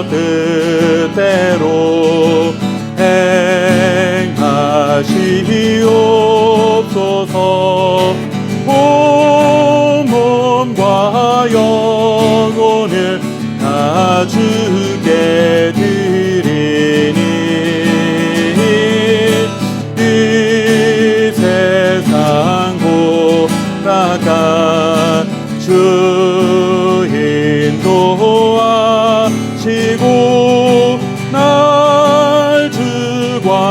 뜻대로 행하시옵소서. 온 몸과 영혼을 다 주께 드리니 이 세상 고락한 주 인도하시고 날 주관하셔서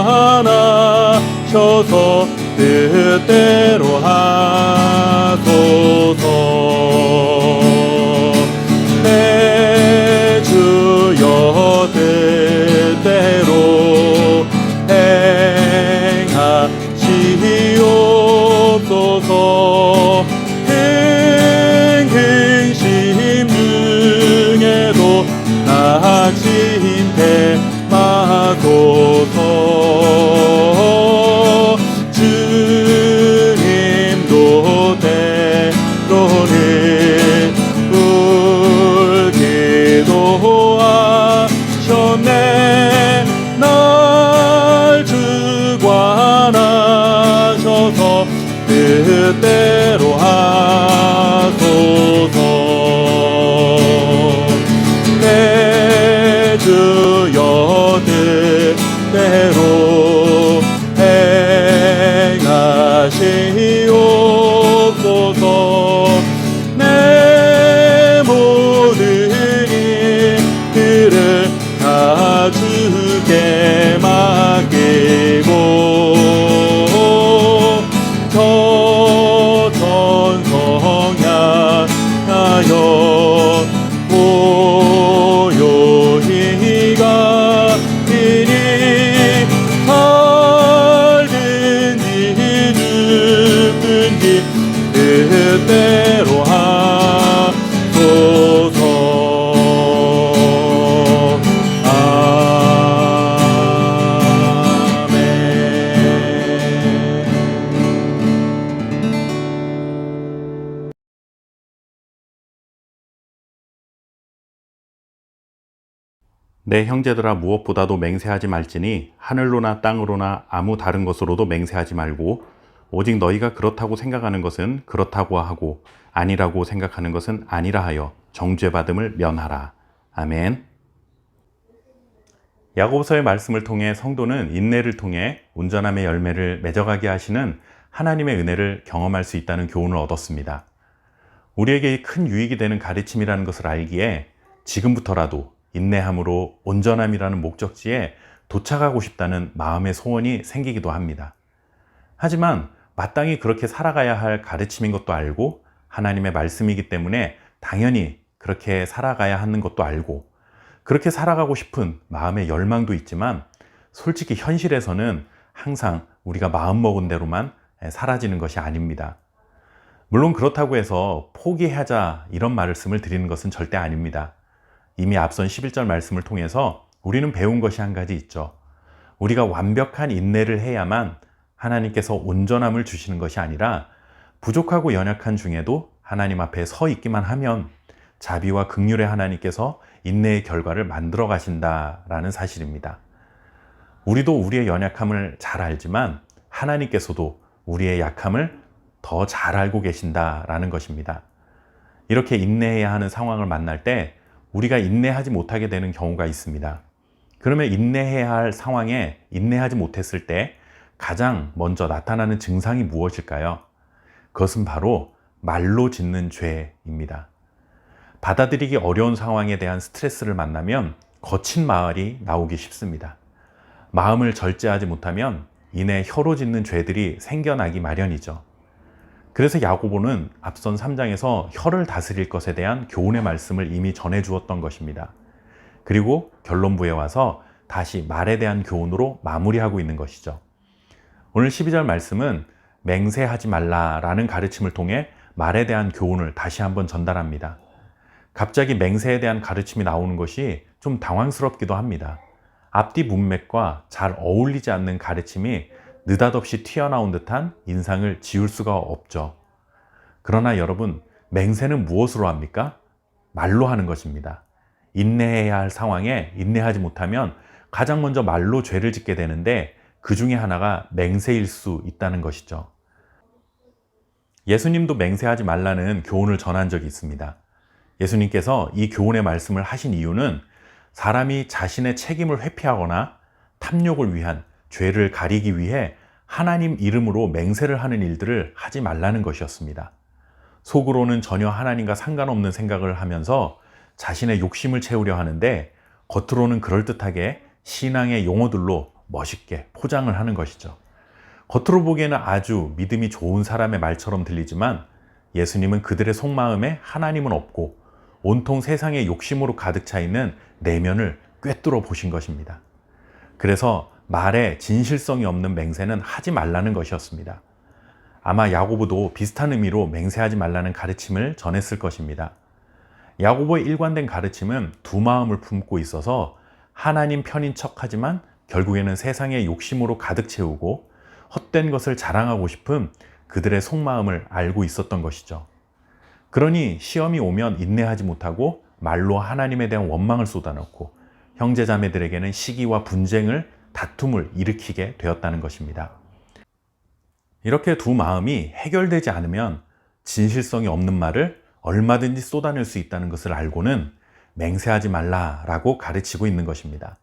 뜻대로 하소서. 내 주여 뜻대로 행하시옵소서. 행심 중에도 낙심해 마소서. 주님도 때로는 울기도 하셨네. 날 주관하셔서 뜻대로 하소서. 내 주여 뜻대로 행하시옵소서. 내 모든 일들을 다 주께 맡기고 저 천성 향하여 고요히 가리니 살든지 죽든지 뜻대로 하소서. 내 형제들아, 무엇보다도 맹세하지 말지니 하늘로나 땅으로나 아무 다른 것으로도 맹세하지 말고 오직 너희가 그렇다고 생각하는 것은 그렇다고 하고 아니라고 생각하는 것은 아니라 하여 정죄받음을 면하라. 아멘. 야고보서의 말씀을 통해 성도는 인내를 통해 온전함의 열매를 맺어가게 하시는 하나님의 은혜를 경험할 수 있다는 교훈을 얻었습니다. 우리에게 큰 유익이 되는 가르침이라는 것을 알기에 지금부터라도 인내함으로 온전함이라는 목적지에 도착하고 싶다는 마음의 소원이 생기기도 합니다. 하지만 마땅히 그렇게 살아가야 할 가르침인 것도 알고 하나님의 말씀이기 때문에 당연히 그렇게 살아가야 하는 것도 알고 그렇게 살아가고 싶은 마음의 열망도 있지만 솔직히 현실에서는 항상 우리가 마음먹은 대로만 사라지는 것이 아닙니다. 물론 그렇다고 해서 포기하자 이런 말씀을 드리는 것은 절대 아닙니다. 이미 앞선 11절 말씀을 통해서 우리는 배운 것이 한 가지 있죠. 우리가 완벽한 인내를 해야만 하나님께서 온전함을 주시는 것이 아니라 부족하고 연약한 중에도 하나님 앞에 서 있기만 하면 자비와 긍휼의 하나님께서 인내의 결과를 만들어 가신다라는 사실입니다. 우리도 우리의 연약함을 잘 알지만 하나님께서도 우리의 약함을 더 잘 알고 계신다라는 것입니다. 이렇게 인내해야 하는 상황을 만날 때 우리가 인내하지 못하게 되는 경우가 있습니다. 그러면 인내해야 할 상황에 인내하지 못했을 때 가장 먼저 나타나는 증상이 무엇일까요? 그것은 바로 말로 짓는 죄입니다. 받아들이기 어려운 상황에 대한 스트레스를 만나면 거친 말이 나오기 쉽습니다. 마음을 절제하지 못하면 이내 혀로 짓는 죄들이 생겨나기 마련이죠. 그래서 야고보는 앞선 3장에서 혀를 다스릴 것에 대한 교훈의 말씀을 이미 전해 주었던 것입니다. 그리고 결론부에 와서 다시 말에 대한 교훈으로 마무리하고 있는 것이죠. 오늘 12절 말씀은 맹세하지 말라라는 가르침을 통해 말에 대한 교훈을 다시 한번 전달합니다. 갑자기 맹세에 대한 가르침이 나오는 것이 좀 당황스럽기도 합니다. 앞뒤 문맥과 잘 어울리지 않는 가르침이 느닷없이 튀어나온 듯한 인상을 지울 수가 없죠. 그러나 여러분, 맹세는 무엇으로 합니까? 말로 하는 것입니다. 인내해야 할 상황에 인내하지 못하면 가장 먼저 말로 죄를 짓게 되는데 그 중에 하나가 맹세일 수 있다는 것이죠. 예수님도 맹세하지 말라는 교훈을 전한 적이 있습니다. 예수님께서 이 교훈의 말씀을 하신 이유는 사람이 자신의 책임을 회피하거나 탐욕을 위한 죄를 가리기 위해 하나님 이름으로 맹세를 하는 일들을 하지 말라는 것이었습니다. 속으로는 전혀 하나님과 상관없는 생각을 하면서 자신의 욕심을 채우려 하는데 겉으로는 그럴듯하게 신앙의 용어들로 멋있게 포장을 하는 것이죠. 겉으로 보기에는 아주 믿음이 좋은 사람의 말처럼 들리지만 예수님은 그들의 속마음에 하나님은 없고 온통 세상의 욕심으로 가득 차 있는 내면을 꿰뚫어 보신 것입니다. 그래서 말에 진실성이 없는 맹세는 하지 말라는 것이었습니다. 아마 야고보도 비슷한 의미로 맹세하지 말라는 가르침을 전했을 것입니다. 야고보의 일관된 가르침은 두 마음을 품고 있어서 하나님 편인 척하지만 결국에는 세상의 욕심으로 가득 채우고 헛된 것을 자랑하고 싶은 그들의 속마음을 알고 있었던 것이죠. 그러니 시험이 오면 인내하지 못하고 말로 하나님에 대한 원망을 쏟아놓고 형제자매들에게는 시기와 분쟁을, 다툼을 일으키게 되었다는 것입니다. 이렇게 두 마음이 해결되지 않으면 진실성이 없는 말을 얼마든지 쏟아낼 수 있다는 것을 알고는 맹세하지 말라라고 가르치고 있는 것입니다.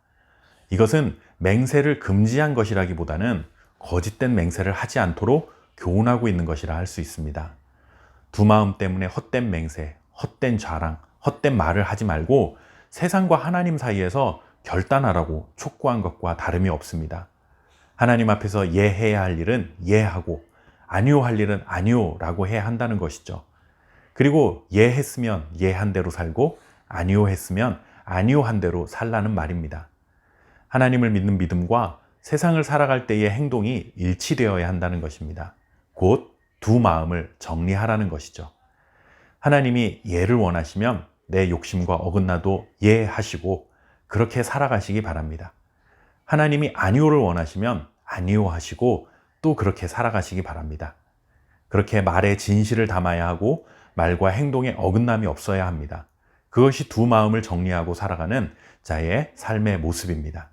이것은 맹세를 금지한 것이라기보다는 거짓된 맹세를 하지 않도록 교훈하고 있는 것이라 할 수 있습니다. 두 마음 때문에 헛된 맹세, 헛된 자랑, 헛된 말을 하지 말고 세상과 하나님 사이에서 결단하라고 촉구한 것과 다름이 없습니다. 하나님 앞에서 예해야 할 일은 예하고 아니요 할 일은 아니요라고 해야 한다는 것이죠. 그리고 예했으면 예한 대로 살고 아니요 했으면 아니요 한 대로 살라는 말입니다. 하나님을 믿는 믿음과 세상을 살아갈 때의 행동이 일치되어야 한다는 것입니다. 곧 두 마음을 정리하라는 것이죠. 하나님이 예를 원하시면 내 욕심과 어긋나도 예하시고 그렇게 살아가시기 바랍니다. 하나님이 아니오를 원하시면 아니오 하시고 또 그렇게 살아가시기 바랍니다. 그렇게 말에 진실을 담아야 하고 말과 행동에 어긋남이 없어야 합니다. 그것이 두 마음을 정리하고 살아가는 자의 삶의 모습입니다.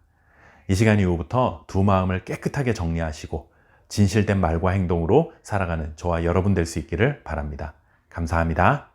이 시간 이후부터 두 마음을 깨끗하게 정리하시고 진실된 말과 행동으로 살아가는 저와 여러분 될 수 있기를 바랍니다. 감사합니다.